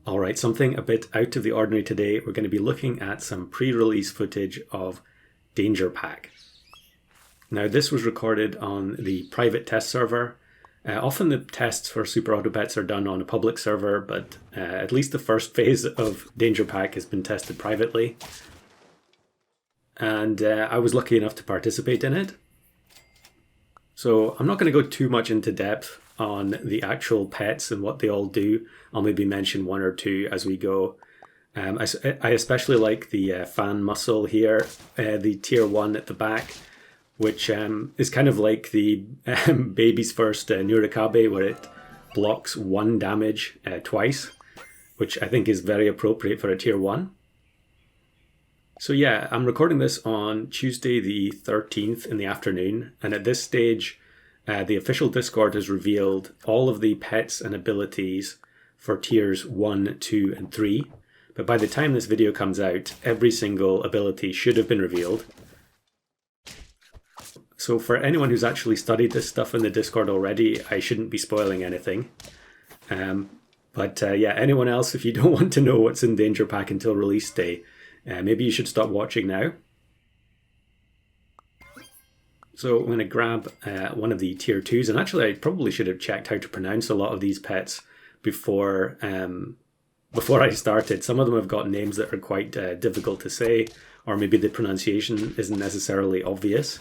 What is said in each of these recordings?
Alright, something a bit out of the ordinary today. We're going to be looking at some pre-release footage of Danger Pack. Now this was recorded on the private test server. Often the tests for Super Auto Pets are done on a public server, but at least the first phase of Danger Pack has been tested privately. And I was lucky enough to participate in it. So I'm not going to go too much into depth on the actual pets and what they all do. I'll maybe mention one or two as we go. I especially like the fan muscle here, the tier 1 at the back, which is kind of like the baby's first Nurikabe, where it blocks 1 damage twice, which I think is very appropriate for a tier 1. So yeah, I'm recording this on Tuesday the 13th in the afternoon, and at this stage the official Discord has revealed all of the pets and abilities for tiers 1, 2 and 3, but by the time this video comes out, every single ability should have been revealed. So for anyone who's actually studied this stuff in the Discord already, I shouldn't be spoiling anything. But yeah, anyone else, if you don't want to know what's in Danger Pack until release day, maybe you should stop watching now. So I'm going to grab one of the tier 2s, and actually I probably should have checked how to pronounce a lot of these pets before I started. Some of them have got names that are quite difficult to say, or maybe the pronunciation isn't necessarily obvious.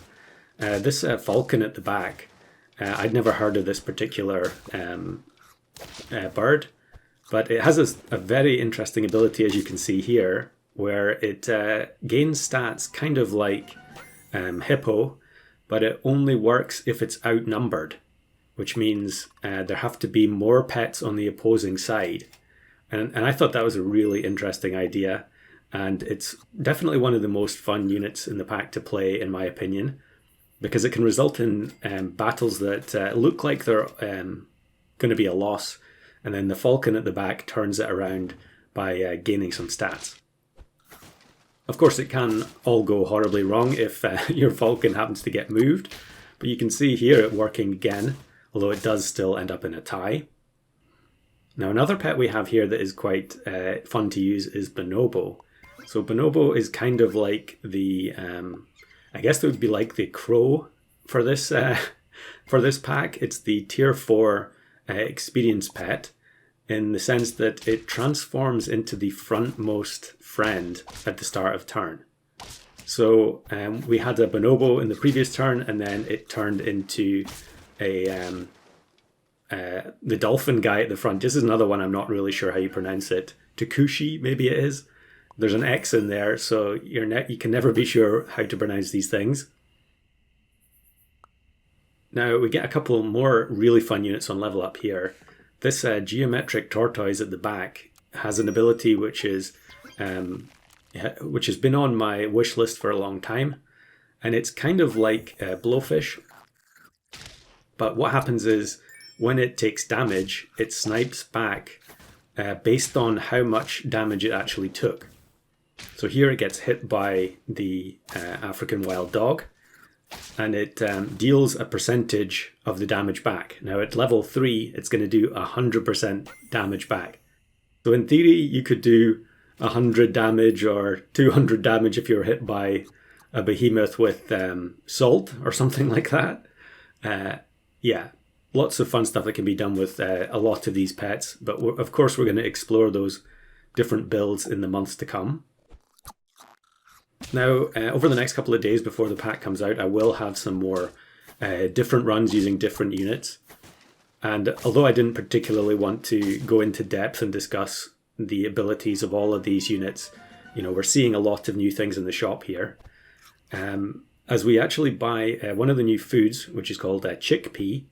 This falcon at the back, I'd never heard of this particular bird, but it has a very interesting ability, as you can see here, where it gains stats kind of like Hippo, but it only works if it's outnumbered, which means there have to be more pets on the opposing side. And I thought that was a really interesting idea, and it's definitely one of the most fun units in the pack to play, in my opinion, because it can result in battles that look like they're going to be a loss, and then the falcon at the back turns it around by gaining some stats. Of course, it can all go horribly wrong if your falcon happens to get moved, but you can see here it working again, although it does still end up in a tie. Now another pet we have here that is quite fun to use is Bonobo. So Bonobo is kind of like the, I guess it would be like the crow for this pack. It's the tier 4 experience pet, in the sense that it transforms into the frontmost friend at the start of turn. So we had a Bonobo in the previous turn, and then it turned into the dolphin guy at the front. This is another one, I'm not really sure how you pronounce it. Takushi, maybe it is. There's an X in there, so you can never be sure how to pronounce these things. Now we get a couple more really fun units on level up here. This geometric tortoise at the back has an ability which has been on my wish list for a long time, and it's kind of like Blowfish. But what happens is, when it takes damage, it snipes back based on how much damage it actually took. So here it gets hit by the African wild dog, and it deals a percentage of the damage back. Now at level 3, it's going to do 100% damage back. So in theory, you could do 100 damage or 200 damage if you're hit by a behemoth with salt or something like that. Yeah, lots of fun stuff that can be done with a lot of these pets, but of course we're going to explore those different builds in the months to come. Now, over the next couple of days before the pack comes out, I will have some more different runs using different units. And although I didn't particularly want to go into depth and discuss the abilities of all of these units, we're seeing a lot of new things in the shop here. As we actually buy one of the new foods, which is called Chickpea,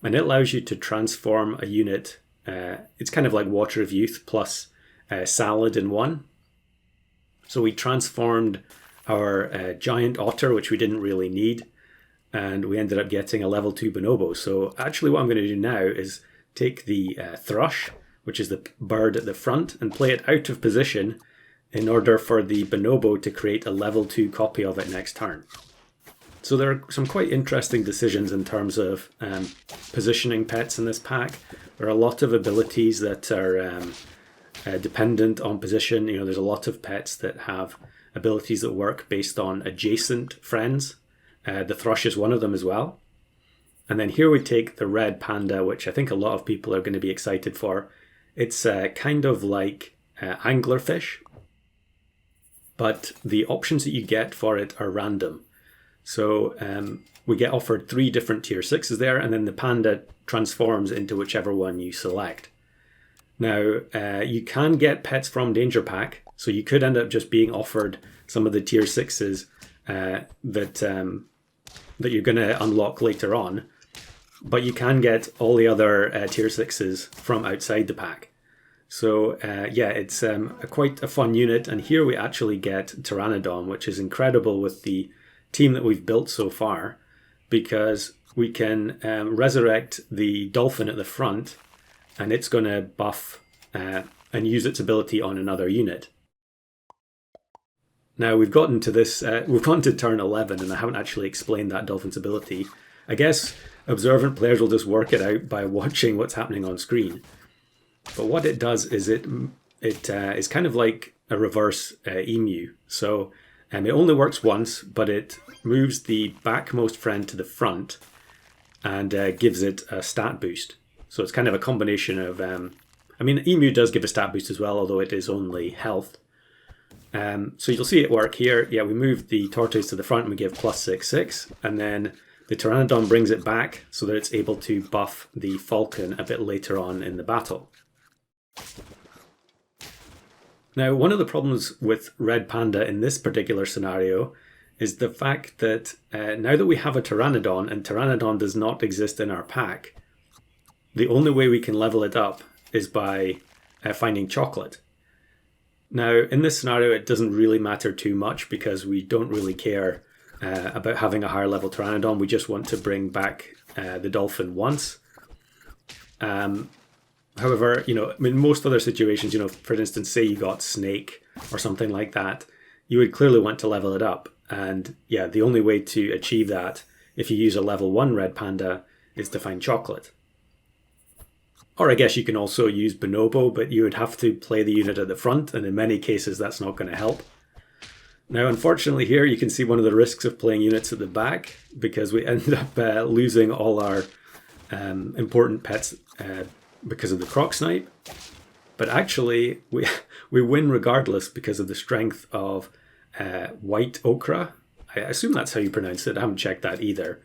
and it allows you to transform a unit. It's kind of like Water of Youth plus salad in one. So we transformed our giant otter, which we didn't really need, and we ended up getting a level 2 bonobo. So actually what I'm going to do now is take the thrush, which is the bird at the front, and play it out of position in order for the bonobo to create a level 2 copy of it next turn. So there are some quite interesting decisions in terms of positioning pets in this pack. There are a lot of abilities that are dependent on position. You know, there's a lot of pets that have abilities that work based on adjacent friends. The thrush is one of them as well. And then here we take the red panda, which I think a lot of people are going to be excited for. It's kind of like anglerfish, but the options that you get for it are random. So we get offered 3 different tier 6s there, and then the panda transforms into whichever one you select. Now, you can get pets from Danger Pack, so you could end up just being offered some of the tier 6s that you're going to unlock later on. But you can get all the other tier 6s from outside the pack. So yeah, it's quite a fun unit. And here we actually get Pteranodon, which is incredible with the team that we've built so far, because we can resurrect the dolphin at the front, and it's going to buff and use its ability on another unit. Now we've gotten to this, we've gone to turn 11, and I haven't actually explained that dolphin's ability. I guess observant players will just work it out by watching what's happening on screen. But what it does is it is kind of like a reverse emu. So it only works once, but it moves the backmost friend to the front and gives it a stat boost. So it's kind of a combination of, I mean, emu does give a stat boost as well, although it is only health. So you'll see it work here. Yeah, we move the tortoise to the front and we give +6/6, and then the Pteranodon brings it back so that it's able to buff the falcon a bit later on in the battle. Now, one of the problems with Red Panda in this particular scenario is the fact that now that we have a Pteranodon and Pteranodon does not exist in our pack, the only way we can level it up is by finding chocolate. Now, in this scenario, it doesn't really matter too much because we don't really care about having a higher level Pteranodon. We just want to bring back the dolphin once. However, you know, in most other situations, you know, for instance, say you got Snake or something like that, you would clearly want to level it up. And yeah, the only way to achieve that, if you use a level 1 Red Panda, is to find chocolate. Or I guess you can also use Bonobo, but you would have to play the unit at the front, and in many cases that's not going to help. Now, unfortunately here you can see one of the risks of playing units at the back, because we end up losing all our important pets because of the Croc Snipe. But actually, we win regardless because of the strength of White Ochre. I assume that's how you pronounce it. I haven't checked that either.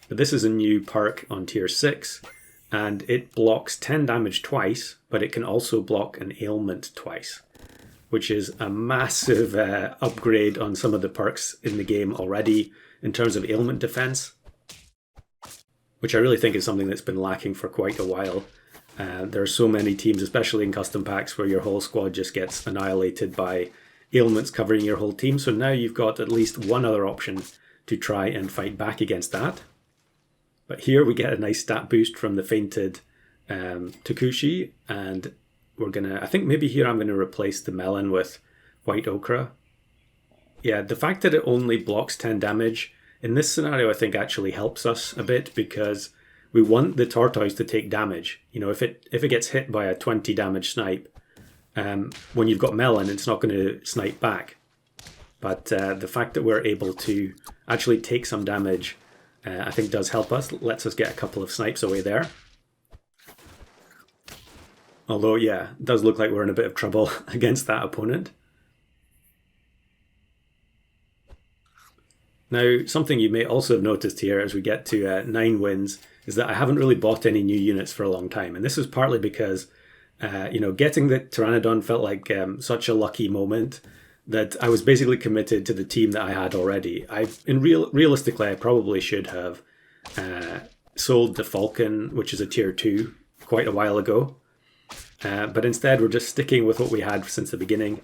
But this is a new perk on tier 6, and it blocks 10 damage twice, but it can also block an ailment twice, which is a massive upgrade on some of the perks in the game already in terms of ailment defense, which I really think is something that's been lacking for quite a while. There are so many teams, especially in custom packs, where your whole squad just gets annihilated by ailments covering your whole team. So now you've got at least one other option to try and fight back against that. But here we get a nice stat boost from the fainted Takushi, and we're gonna, I think maybe here I'm gonna replace the melon with White Ochre. Yeah, the fact that it only blocks 10 damage in this scenario I think actually helps us a bit, because we want the tortoise to take damage. You know, if it gets hit by a 20 damage snipe, when you've got melon, it's not going to snipe back. But the fact that we're able to actually take some damage, I think does help us. Lets us get a couple of snipes away there. Although, yeah, it does look like we're in a bit of trouble against that opponent. Now, something you may also have noticed here as we get to 9 wins is that I haven't really bought any new units for a long time. And this is partly because, you know, getting the Pteranodon felt like such a lucky moment that I was basically committed to the team that I had already. Realistically, I probably should have sold the Falcon, which is a tier 2, quite a while ago. But instead, we're just sticking with what we had since the beginning.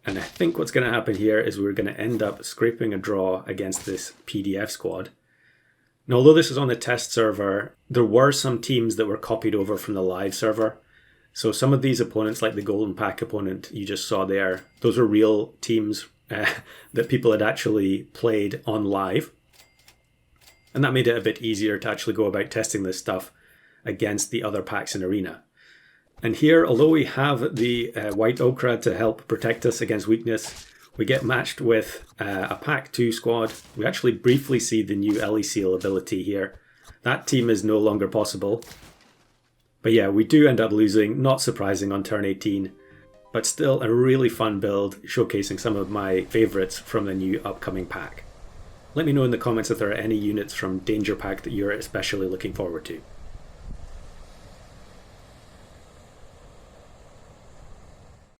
And I think what's going to happen here is we're going to end up scraping a draw against this PDF squad. Now, although this is on the test server, there were some teams that were copied over from the live server. So some of these opponents, like the Golden Pack opponent you just saw there, those were real teams that people had actually played on live. And that made it a bit easier to actually go about testing this stuff against the other packs in Arena. And here, although we have the white ochre to help protect us against weakness, we get matched with a Pack 2 squad. We actually briefly see the new Ellie Seal ability here. That team is no longer possible. But yeah, we do end up losing, not surprising on turn 18, but still a really fun build, showcasing some of my favourites from the new upcoming pack. Let me know in the comments if there are any units from Danger Pack that you're especially looking forward to.